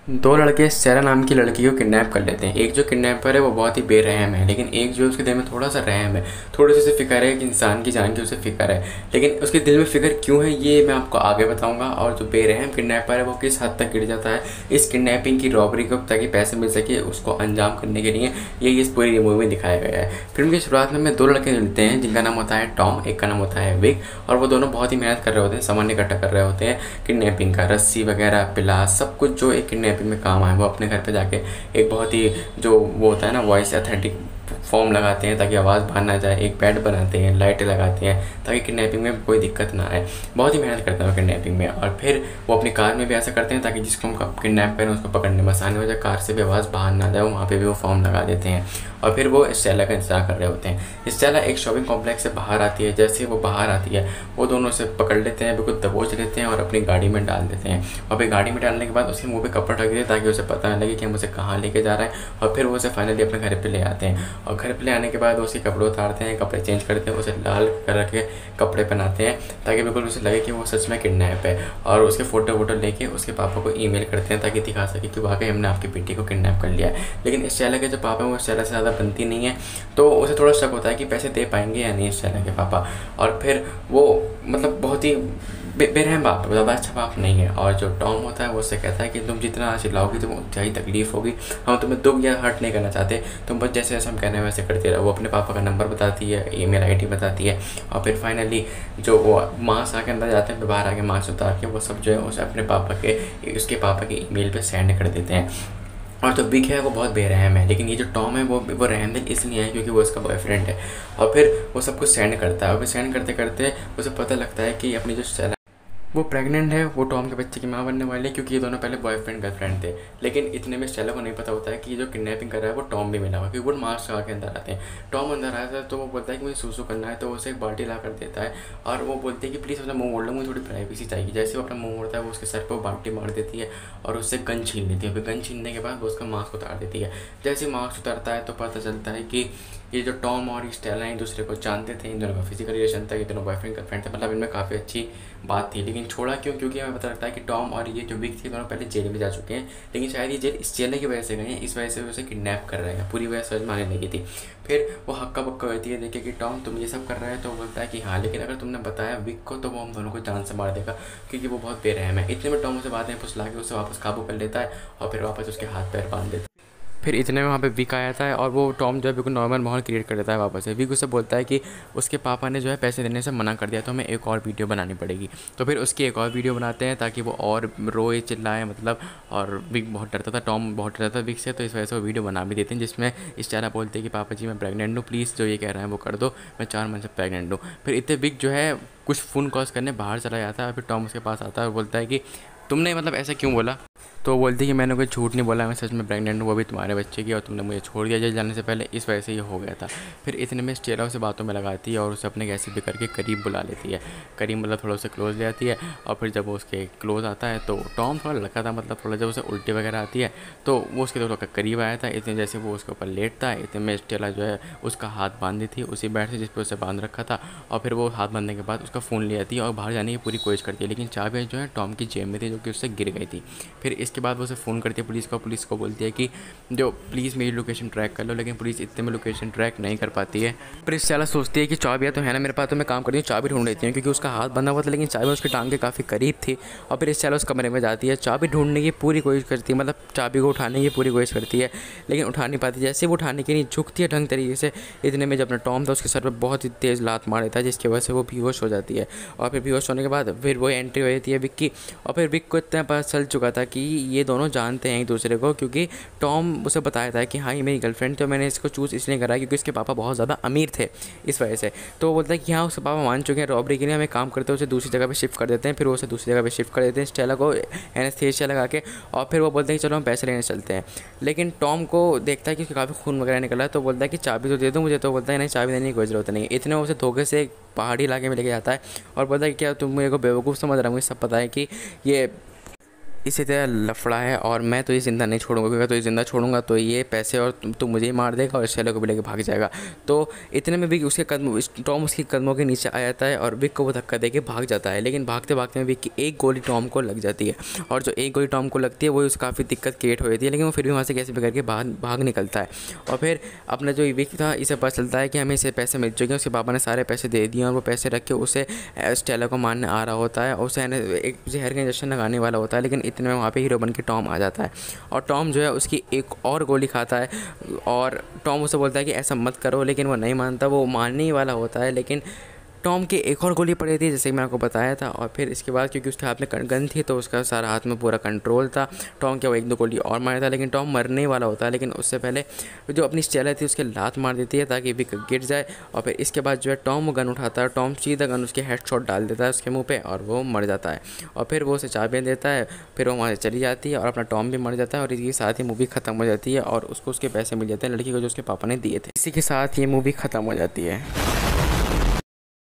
दो लड़के सैरा नाम की लड़की को किडनैप कर लेते हैं। एक जो किडनैपर है वो बहुत ही बेरहम है, लेकिन एक जो उसके दिल में थोड़ा सा रहम है, थोड़ी सी उसे फिक्र है कि इंसान की जान की उसे फिक्र है। लेकिन उसके दिल में फिक्र क्यों है ये मैं आपको आगे बताऊंगा। और जो बेरहम किडनैपर है वो किस हद तक गिर जाता है इस किडनैपिंग की रॉबरी को, ताकि पैसे मिल सके उसको अंजाम करने के लिए, ये इस पूरी मूवी में दिखाया गया है। फिल्म की शुरुआत में हमें दो लड़के मिलते हैं जिनका नाम होता है टॉम, एक का नाम होता है विक। और वो दोनों बहुत ही मेहनत कर रहे होते हैं, सामान इकट्ठा कर रहे होते हैं किडनैपिंग का, रस्सी वगैरह, पिलास, सब कुछ जो एक किडनैपिंग में काम आए वो अपने घर पे जाके एक बहुत ही जो वो होता है ना वॉइस अथेंटिक फॉर्म लगाते हैं ताकि आवाज़ बाहर ना जाए, एक बेड बनाते हैं, लाइटें लगाते हैं ताकि किडनैपिंग में कोई दिक्कत ना आए। बहुत ही मेहनत करते हैं किडनैपिंग में। और फिर वो अपनी कार में भी ऐसा करते हैं ताकि जिसको हम किडनैप करें उसको पकड़ने में आसानी हो जाए, कार से भी आवाज़ बाहर ना जाए, वहाँ पे भी वो फॉर्म लगा देते हैं। और फिर वो स्टेला का इंतजार कर रहे होते हैं। स्टेला एक शॉपिंग कॉम्प्लेक्स से बाहर आती है। जैसे ही वो बाहर आती है वो दोनों से पकड़ लेते हैं, बिल्कुल दबोच लेते हैं और अपनी गाड़ी में डाल देते हैं। और फिर गाड़ी में डालने के बाद उसके मुँह पे कपड़ा ढक देते हैं ताकि उसे पता न लगे कि हम उसे कहाँ लेके जा रहे हैं। और फिर वो उसे फाइनली अपने घर पे ले आते हैं। और घर पे ले आने के बाद उसके कपड़े उतारते हैं, कपड़े चेंज करते हैं, उसे लाल कलर के कपड़े पहनाते हैं ताकि बिल्कुल उसे लगे कि वो सच में किडनैप है। और उसके फ़ोटो वोटो लेके उसके पापा को ईमेल करते हैं ताकि दिखा सके कि वाकई हमने आपकी बेटी को किडनैप कर लिया है। लेकिन स्टेला के जो पापा हैं वो स्टेला से ज़्यादा बनती नहीं है, तो उसे थोड़ा शक होता है कि पैसे दे पाएंगे या नहीं स्टेला के पापा। और फिर वो मतलब बहुत ही बेरहम बाप है, ज़्यादा अच्छा बाप नहीं है। और जो टॉम होता है वो उससे कहता है कि तुम जितना चिल्लाओगी तुम्हें उतना ही तकलीफ होगी, हम तुम्हें दुख या हर्ट नहीं करना चाहते, तुम बस जैसे जैसे हम कहने वैसे करते रहो। वो अपने पापा का नंबर बताती है, ईमेल आईडी बताती है। और फिर फाइनली जो वो मास्क आके अंदर जाते हैं, बाहर आके मास्क उतार के वो सब जो है उसे अपने पापा के उसके पापा के ईमेल पे सेंड कर देते हैं। और जो विक है वो बहुत बेरहम है, लेकिन ये जो टॉम है वो रहमदिल इसलिए है क्योंकि वो उसका बॉयफ्रेंड है। और फिर वो सब कुछ सेंड करता है और फिर सेंड करते करते उसे पता लगता है कि अपनी जो वो प्रेग्नेंट है, वो टॉम के बच्चे की माँ बनने वाली है, क्योंकि ये दोनों पहले बॉयफ्रेंड गर्लफ्रेंड थे। लेकिन इतने में स्टेला को नहीं पता होता है कि ये जो किडनैपिंग कर रहा है वो टॉम भी मिला हुआ, क्योंकि वो मास्क लगा के अंदर आते हैं। टॉम अंदर आया था तो वो बोलता है कि मुझे सूसू करना है, तो उसे एक बाल्टी ला कर देता है। और वो बोलती है कि प्लीज़ अपना मुँह मोड़ लो, मुझे थोड़ी प्राइवेसी चाहिए। जैसे वो अपना मुँह मोड़ता है वो उसके सर पर बाल्टी मार देती है और उससे गन छीन लेती है। फिर गन छीनने के बाद वो उसका मास्क उतार देती है। जैसे मास्क उतारता है तो पता चलता है कि ये जो टॉम और स्टेला एक दूसरे को जानते थे, इन दोनों का फिजिकल रिलेशन था, ये दोनों बॉयफ्रेंड गर्लफ्रेंड थे, मतलब इनमें काफ़ी अच्छी बात थी। लेकिन छोड़ा क्यों? क्योंकि हमें पता लगता है कि टॉम और ये जो विक थी दोनों पहले जेल में जा चुके हैं, लेकिन शायद ये जेल इस जेल की वजह से गए हैं, इस वजह से उसे किडनैप कर रहे हैं, पूरी वजह समझ में आने लगी थी। फिर वो हक्का बक्का होती है देखे कि टॉम तुम ये सब कर रहे हैं, तो वो बोलता है कि हाँ, लेकिन अगर तुमने बताया विक को तो वो हम दोनों को जान से मार देगा, क्योंकि वो बहुत बेरहम है। इतने में टॉम उसे बातें फुसला के उसे वापस काबू कर लेता है और फिर वापस उसके हाथ पैर बांध देता है। फिर इतने में वहाँ पे विक आ जाता है और वो टॉम जो है बिल्कुल नॉर्मल माहौल क्रिएट कर देता है वापस से। विक उसे बोलता है कि उसके पापा ने जो है पैसे देने से मना कर दिया, तो हमें एक और वीडियो बनानी पड़ेगी। तो फिर उसकी एक और वीडियो बनाते हैं ताकि वो और रोए चिल्लाए, मतलब। और विक बहुत डरता था, टॉम बहुत डरता था विक से, तो इस वजह से वो वीडियो बना भी देते हैं जिसमें स्टेला बोलते हैं कि पापा जी मैं प्रेग्नेंट हूँ, प्लीज़ जो ये कह रहे हैं वो कर दो, मैं 4 मंथ से प्रेग्नेंट हूँ। फिर इतने विक जो है कुछ फ़ोन कॉल्स करने बाहर चला जाता है और फिर टॉम उसके पास आता है और बोलता है कि तुमने मतलब ऐसा क्यों बोला? तो वो बोलती है कि मैंने कोई झूठ नहीं बोला, मैं सच में प्रेग्नेंट हूँ, वो भी तुम्हारे बच्चे की, और तुमने मुझे छोड़ दिया जेल जाने से पहले, इस वजह से ये हो गया था। फिर इतने में स्टेला उसे बातों में लगाती है और उसे अपने कैसे भी करके करीब बुला लेती है। करीब मतलब थोड़ा उसे क्लोज ले आती है। और फिर जब वो उसके क्लोज आता है तो टॉम थोड़ा लड़का था, मतलब थोड़ा जब उसे उल्टी वगैरह आती है तो वो उसके थोड़ा करीब आया था। इतने जैसे वो उसके ऊपर लेटता है, इतने में स्टेला जो है उसका हाथ बांधी थी उसी बेड से जिस पर उसे बांध रखा था। और फिर वो हाथ बांधने के बाद उसका फ़ोन ले आती है और बाहर जाने की पूरी कोशिश करती है, लेकिन चाबी जो है टॉम की जेब में थी जो कि उससे गिर गई थी। फिर इसके बाद वो उसे फ़ोन करती है पुलिस को बोलती है कि जो प्लीज़ मेरी लोकेशन ट्रैक कर लो, लेकिन पुलिस इतने में लोकेशन ट्रैक नहीं कर पाती है। फिर स्टेला सोचती है कि चाबी तो है ना मेरे पास, तो मैं काम करती हूँ चाबी ढूंढ लेती हूँ, क्योंकि उसका हाथ बंधा हुआ था लेकिन चाबी उसके टांग के काफ़ी करीब थी। और फिर स्टेला उस कमरे में जाती है, चाबी ढूंढने की पूरी कोशिश करती है, मतलब चाबी को उठाने की पूरी कोशिश करती है, लेकिन उठा नहीं पाती। जैसे वो उठाने के लिए झुकती है ढंग तरीके से, इतने में जब अपना टॉम था उसके सर पर बहुत ही तेज़ लात मार देता है, जिसकी वजह से वो बेहोश हो जाती है। और फिर बेहोश होने के बाद फिर वो एंट्री हो जाती है विक की। और फिर विक को इतना पता चल चुका था कि ये दोनों जानते हैं एक दूसरे को, क्योंकि टॉम उसे बताया था कि हाँ ये मेरी गर्लफ्रेंड, तो मैंने इसको चूज़ इसलिए करा क्योंकि इसके पापा बहुत ज़्यादा अमीर थे, इस वजह से। तो वो बोलता है कि हाँ उसके पापा मान चुके हैं रॉबरी के लिए, हमें काम करते हैं उसे दूसरी जगह पे शिफ्ट कर देते हैं। फिर वो उसे दूसरी जगह पे शिफ्ट कर देते हैं स्टेला को एनेस्थीसिया लगा के। और फिर वो बोलते हैं कि चलो हम पैसे लेने चलते हैं। लेकिन टॉम को देखता है कि उसके काफ़ी खून वगैरह निकला है, तो बोलता है कि चाबी तो दे दो मुझे, तो बोलता है नहीं चाबी देने की कोई ज़रूरत नहीं है। इतने उसे धोखे से एक पहाड़ी इलाके में लेके जाता है और बोलता है कि क्या तुम मेरे को बेवकूफ़ समझ रहा है, मुझे सब पता है कि ये इसी तरह लफड़ा है और मैं तो ये ज़िंदा नहीं छोड़ूंगा, क्योंकि तो ये ज़िंदा छोड़ूंगा तो ये पैसे और तू मुझे ही मार देगा और शैलो को भी लेके भाग जाएगा। तो इतने में विक उसके कदम टॉम उसके कदमों के नीचे आ जाता है और विक को वो धक्का देके भाग जाता है। लेकिन भागते भागते में विक की एक गोली टॉम को लग जाती है और जो एक गोली टॉम को लगती है वो उसको काफ़ी दिक्कत क्रिएट हो जाती है, लेकिन वो फिर भी वहाँ से कैसे भी करके भाग निकलता है। और फिर अपना जो विक था इसे पता चलता है कि हमें इसे पैसे मिल चुके हैं, उसके पापा ने सारे पैसे दे दिए और वो पैसे रख के उसे स्टेला को मारने आ रहा होता है और उसे एक जहर का इंजेक्शन लगाने वाला होता है। लेकिन इतने में वहाँ पे हीरो बन के टॉम आ जाता है और टॉम जो है उसकी एक और गोली खाता है और टॉम उसे बोलता है कि ऐसा मत करो, लेकिन वो नहीं मानता, वो मारने ही वाला होता है। लेकिन टॉम की एक और गोली पड़ी थी जैसे कि मैंने आपको बताया था। और फिर इसके बाद क्योंकि उसके हाथ में गन थी तो उसका सारा हाथ में पूरा कंट्रोल था। टॉम क्या वो एक दो गोली और मारा था, लेकिन टॉम मरने वाला होता है। लेकिन उससे पहले जो अपनी स्टेला थी उसके लात मार देती है ताकि विक गिर जाए। और फिर इसके बाद जो है टॉम वो गन उठाता है, टॉम सीधा गन उसके हेडशॉट डाल देता है उसके मुँह पर और वो मर जाता है। और फिर वो उसे चाबियाँ देता है, फिर वो वहाँ से चली जाती है और अपना टॉम भी मर जाता है और इसके साथ ही मूवी ख़त्म हो जाती है और उसको उसके पैसे मिल जाते हैं लड़की को जो उसके पापा ने दिए थे। इसी के साथ ये मूवी ख़त्म हो जाती है।